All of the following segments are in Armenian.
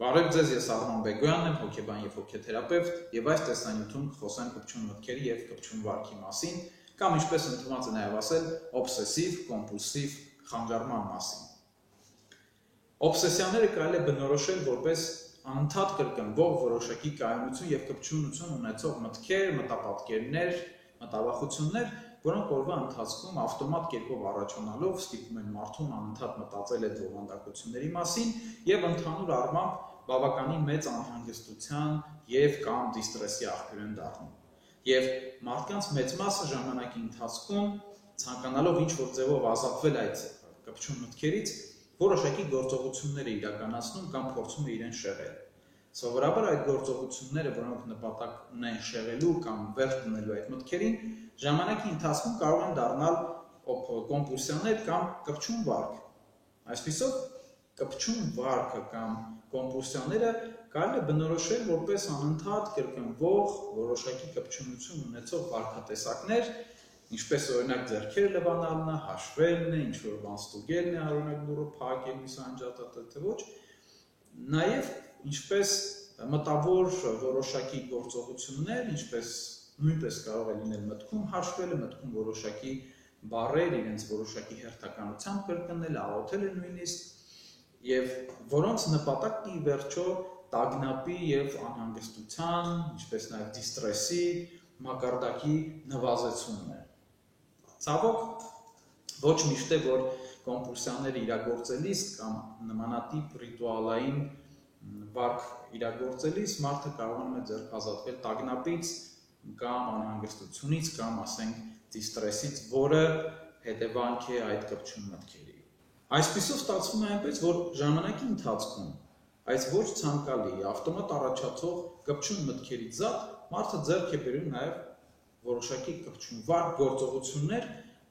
Բարև ձեզ, ես Արման Բեգոյանն եմ, հոգեբան և հոգեթերապևտ, և այս տեսանյութում կխոսեմ կպչուն մտքերի և կպչուն վարքի մասին, կամ ինչպես ընդունված է նաև ասել, օբսեսիվ-կոմպուլսիվ խանգարման մասին։ Օբսեսիաները կարելի է բնորոշել որպես անընդհատ կրկնվող որոշակի կայունություն և կպչունություն ունեցող մտքեր, մտապատկերներ, մտավախություններ, որոնք օրվա ընթացքում ավտոմատ կերպով առաջանալով ստիպում են մարդուն անընդհատ մտածել այդ բովանդակությունների մասին և ընդհանուր առմամբ բավականին մեծ անհանգստության և կամ դիստրեսի աղբյուր են դառնում։ Եվ մարդկանց մեծ մասը ժամանակի ընթացքում ցանկանալով ինչ-որ ձևով ազատվել այդ կպչուն մտքերից, որոշակի գործողություններ է իրականացնում կամ փորձում է իրեն շեղել։ Սովորաբար այդ գործողությունները, որոնք նպատակ ունեն շեղելու կամ վերջ դնելու այդ մտքերին, ժամանակի ընթացքում կարող են դառնալ կոմպուլսիաներ կամ կպչուն վարք։ Այսպիսով, կպչուն վարքը կամ կոմպուլսիաները կարելի է բնորոշել որպես անընդհատ կրկնվող որոշակի կպչունություն ունեցող վարքատեսակներ, ինչպես օրինակ ձեռքերը լվանալն է, հաշվելն է, ինչ-որ բան ստուգելն է, օրինակ դուռը փակելն է, անջատել թե ոչ, նաև ինչպես մտավոր որոշակի գործողություններ, ինչպես նույնպես կարող է լինել մտքում հաշվելը, մտքում որոշակի բառեր, իրենց որոշակի հերթականությամբ կրկնել, աղոթելը նույնիսկ, և որոնց նպատակն ի վերջո տագնապի և անհանգստության, ինչպես նաև դիստրեսի, մակարդակի նվազեցումն է։ Ցավոք, ոչ միշտ է, որ կոմպուլսիաները իրագործելիս կամ նմանատիպ ռիտուալային վարք իրագործելիս մարդը կարողանում է ձեռքազատվել տագնապից կամ անհանգստությունից կամ ասենք դիստրեսից, որը հետևանք է այդ կպչուն մտքերի։ Այսպիսով ստացվում է այնպես, որ ժամանակի ընթացքում այս ոչ ցանկալի ավտոմատ առաջացող կպչուն մտքերից զատ մարդը ձեռք է բերում նաև որոշակի կպչուն վարք գործողություններ,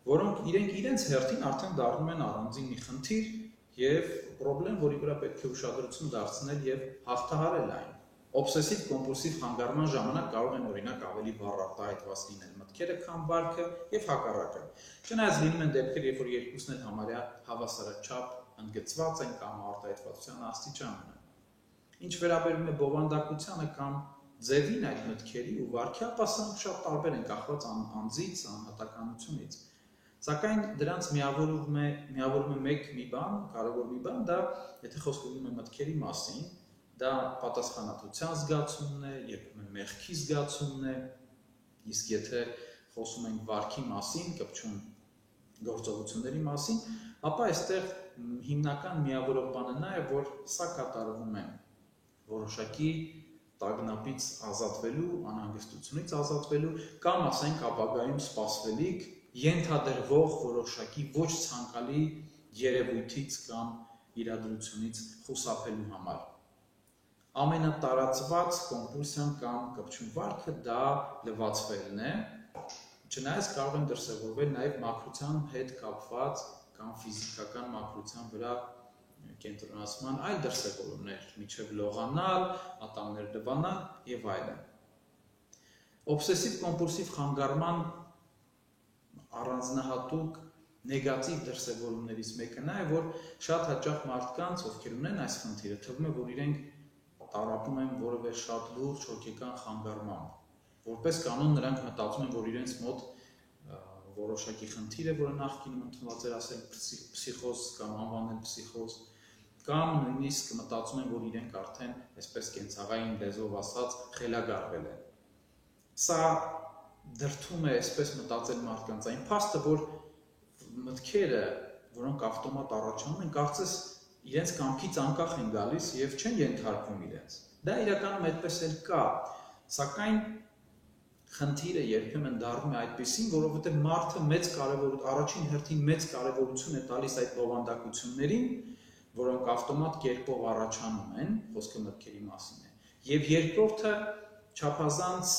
որոնք իրենց հերթին արդեն դառնում են առանձին մի խնդիր և պրոբլեմ, որի վրա պետք է ուշադրություն դարձնել և հաղթահարել այն։ Օբսեսիվ-կոմպուլսիվ խանգարման ժամանակ կարող են օրինակ ավելի վառ արտահայտված լինել մտքերը, քան վարքը և հակառակը։ Չնայած լինում են դեպքեր, երբ որ երկուսն էլ համարյա հավասարաչափ ընդգծված են կամ արտահայտվածության աստիճանն է։ Ինչ վերաբերում է բովանդակությանը կամ ձևին այդ մտքերի ու վարքի, ապա սրանք շատ տարբեր են կախված անձից, անհատականությունից։ Սակայն դրանց միավորում է մեկ մի բան, կարևոր մի բան, դա եթե խոսքը լինում է մտքերի մասին, դա պատասխանատվության զգացումն է, երբեմն մեղքի զգացումն է, իսկ եթե խոսում ենք վարքի մասին, կպչուն գործողությունների մասին, ապա այստեղ հիմնական միավորող բանը նա է, որ սա կատարվում է որոշակի տագնապից ազատվելու, անհանգստությունից ազատվելու կամ ասենք ապագայում սպասվելիք ենթադրվող որոշակի ոչ ցանկալի երևույթից կամ իրադրությունից խուսափելու համար։ Ամենատարածված կոմպուլսիան կամ կպչուն վարքը դա լվացվելն է, չնայած կարող են դրսևորվել նաև մաքրության հետ կապված կամ ֆիզիկական մաքրության վրա կենտրոնացման այլ դրսևորումներ, մինչև լողանալ, ատամներ լվանալ և այլն։ Օբսեսիվ-կոմպուլսիվ խանգարման առանձնահատուկ նեգատիվ դրսևորումներից մեկը նա է, որ շատ հաճախ մարդկանց, ովքեր ունեն այս խնդիրը, թվում է, որ իրենք տառապում են որևէ շատ լուրջ հոգեկան խանգարմամբ։ Որպես կանոն նրանք մտածում են, որ իրենց մոտ որոշակի խնդիր է, որը նախկինում ընդունված էր ասել փսիխոզ կամ անվանել փսիխոզ, կամ նույնիսկ մտածում են, որ իրենք արդեն, այսպես կենցաղային լեզվով ասած, խելագարվել են։ Սա դրդում է այսպես մտածել մարդկանց այն փաստը, որ մտքերը, որոնք ավտոմատ առաջանում են, կարծես իրենց կամքից անկախ են գալիս և չեն ենթարկվում իրենց։ Դա իրականում այդպես էլ կա, սակայն խնդիրը երբեմն դառնում է այդպիսին, որովհետև մարդը առաջին հերթին մեծ կարևորություն է տալիս այդ բովանդակություններին, որոնք ավտոմատ կերպով առաջանում են, խոսքը մտքերի մասին է, և երկրորդը չափազանց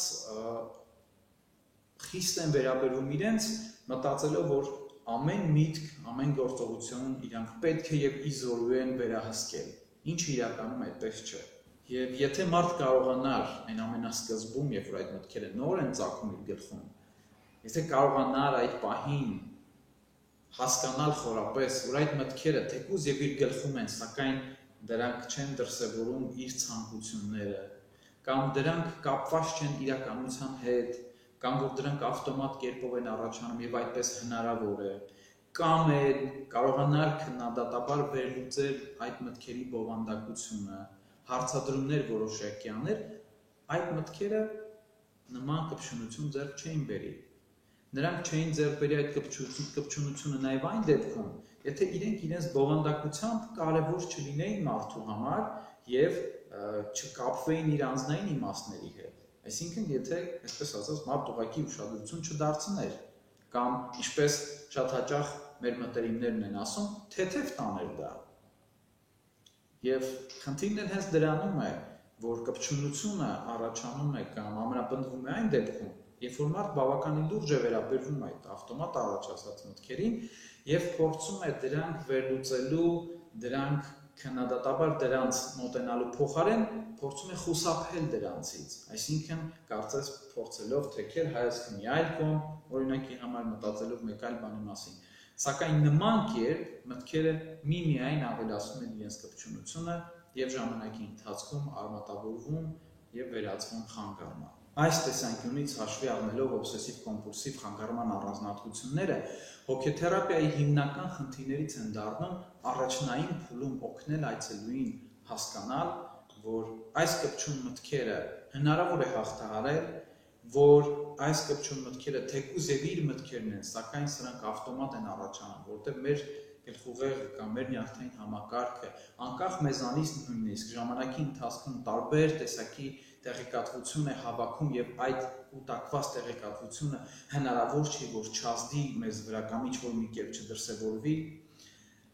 խիստ են վերաբերվում իրենց, մտածելով, որ ամեն միտք, ամեն գործողություն իրանք պետք է և իզորու են վերահսկել, ինչը իրականում այդպես չէ։ Եվ եթե մարդ կարողանար այն ամենասկզբում, երբ որ այդ մտքերը նոր են ծագում իր գլխում, եթե կարողանար այդ պահին հասկանալ խորապես, որ այդ մտքերը թեկուզ և իր գլխում են, սակայն դրանք չեն դրսևորում իր ցանկությունները, կամ դրանք կապված չեն իրականության հետ, կամ որ դրանք ավտոմատ կերպով են առաջանում եւ այդպես հնարավոր է, կամ էլ կարողանալ քննադատաբար վերլուծել այդ մտքերի բովանդակությունը, հարցադրումներ որոշակի անել, այդ մտքերը նման կպչունություն ձեռք չէին բերի։ Նրանք չէին ձեռք բերի այդ կպչունությունը նաև այն դեպքում, եթե իրենք իրենց բովանդակությամբ կարևոր չլինեին մարդու համար եւ չկապվեին իր անձնային իմաստների հետ։ Այսինքն, եթե, այսպես ասած, մարդ ուղղակի ուշադրություն չդարձներ, կամ ինչպես շատ հաճախ մեր մտերիմներն են ասում, թեթև տաներ դա։ Եվ խնդիրն հենց դրանում է, որ կպչունությունը առաջանում է կամ ամրապնդվում է այն դեպքում, երբ որ մարդ բավականին լուրջ է վերաբերվում այդ ավտոմատ առաջացած մտքերին եւ փորձում է դրանք վերլուծելու, դրանք քննադատաբար դրանց մոտենալու փոխարեն փորձում է խուսափել դրանցից, այսինքն կարծես փորձելով թեքել հայացքը մի այլ կողմ, օրինակի համար մտածելով մեկ այլ բանի մասին։ Սակայն նման կերպ մտքերը միմիայն ավելացնում են իրենց կպչունությունը եւ ժամանակի ընթացքում արմատավորվում եւ վերածվում խանգարման։ Այս տեսանկյունից հաշվի առնելով օբսեսիվ-կոմպուլսիվ խանգարման առանձնահատկությունները, հոգեթերապիայի հիմնական խնդիրներից են դառնում առաջնային փուլում օգնել այցելուին հասկանալ, որ այս կպչուն մտքերը հնարավոր է հաղթահարել, որ այս կպչուն մտքերը թեկուզ եւ իր մտքերն են, սակայն սրանք ավտոմատ են առաջանում, որտեղ մեր գլխուղեղը կամ մեր նյարդային համակարգը անկախ մեզանից նույնիսկ ժամանակի ընթացքում տարբեր տեսակի տեղեկատվություն է հավաքում եւ այդ կուտակված տեղեկատվությունը հնարավոր չի որ չազդի մեզ վրա կամ ինչ-որ մի կերպ չդրսևորվի։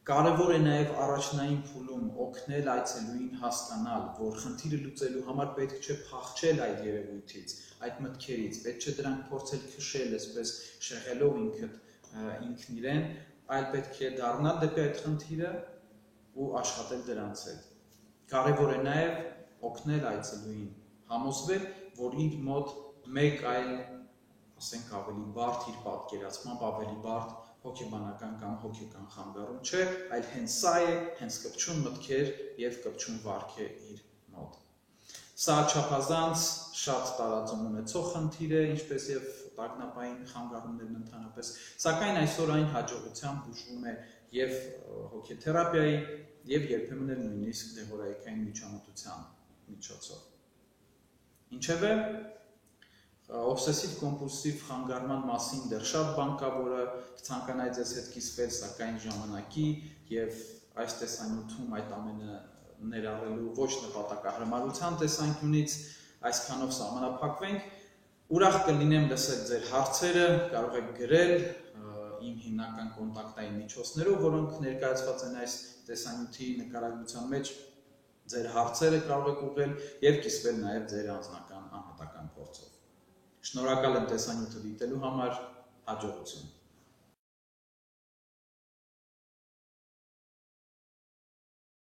Կարևոր է նաեւ առաջնային փուլում օգնել այցելուին հասկանալ, որ խնդիրը լուծելու համար պետք չէ փախչել այդ երևույթից, այդ մտքերից, պետք չէ դրանք փորձել քշել, այսպես շեղելով ինքն իրեն, այլ պետք է դառնալ դեպի այդ խնդիրը ու աշխատել դրանց հետ։ Կարևոր է նաեւ օգնել այցելուին համոզվել, որ իր մոտ մեկ այլ, ասենք ավելի բարդ իր պատկերացմամբ ավելի բարդ հոգեբանական կամ հոգեկան խանգարում չէ, այլ հենց սա է, հենց կպչուն մտքեր եւ կպչուն վարք է իր մոտ։ Սա չափազանց շատ տարածում ունեցող խնդիր է, ինչպես եւ տագնապային խանգարումներն ընդհանրապես, սակայն այսօր այն հաջողությամբ բուժվում է եւ հոգեթերապիայի եւ երբեմն էլ նույնիսկ դեղորայքային միջամտության միջոցով։ Ինչևէ, օբսեսիվ-կոմպուլսիվ խանգարման մասին դեռ շատ բան կա, որը կցանկանայի ձեզ հետ կիսվել, սակայն ժամանակի եւ այս տեսանյութում այդ ամենը ներառելու ոչ նպատակահարմարության տեսանկյունից այսքանով սահմանափակվենք։ Ուրախ կլինեմ լսել ձեր հարցերը, կարող եք գրել իմ հիմնական կոնտակտային միջոցներով, որոնք ներկայացված են այս տեսանյութի նկարագրության մեջ, ձեր հարցերը կարող եք ուղղել եւ կիսվել նաեւ ձեր անձնական անհատական փորձով։ Շնորհակալ եմ տեսանյութը դիտելու համար, հաջողություն։